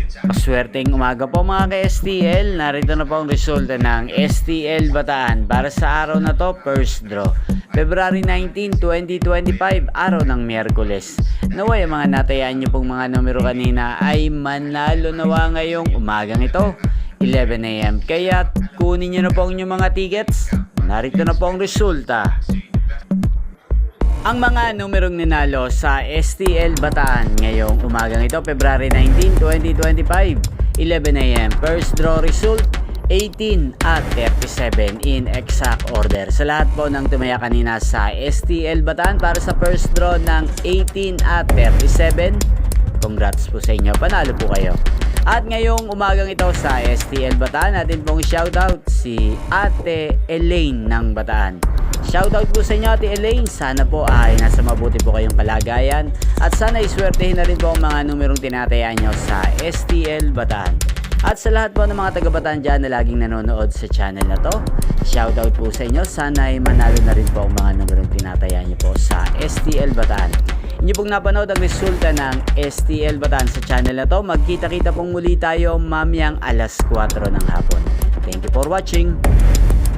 Paswerteng umaga po mga ka-STL. Narito na po ang resulta ng STL Bataan para sa araw na to, first draw. February 19, 2025, araw ng Miyerkules. Naway ang mga natayaan nyo pong mga numero kanina ay manalo nawa ngayong umagang ito, 11 AM. Kaya kunin nyo na po ang inyong mga tickets. Narito na po ang resulta. Ang mga numerong ninalo sa STL Bataan ngayong umagang ito, February 19, 2025, 11 AM. First draw result, 18 at 37 in exact order. Sa lahat po ng tumaya kanina sa STL Bataan para sa first draw ng 18 at 37, congrats po sa inyo, panalo po kayo. At ngayong umagang ito sa STL Bataan, natin pong shoutout si Ate Elaine ng Bataan. Shoutout po sa inyo Ate Elaine, sana po ay nasa mabuti po kayong kalagayan at sana iswertehin na rin po ang mga numerong tinatayaan nyo sa STL Bataan. At sa lahat po ng mga taga-Bataan dyan na laging nanonood sa channel na to, shoutout po sa inyo, sana ay manalo na rin po ang mga numerong tinatayaan nyo po sa STL Bataan. Inyo pong napanood ang resulta ng STL Bataan sa channel na to. Magkita-kita pong muli tayo mamayang alas 4 ng hapon. Thank you for watching.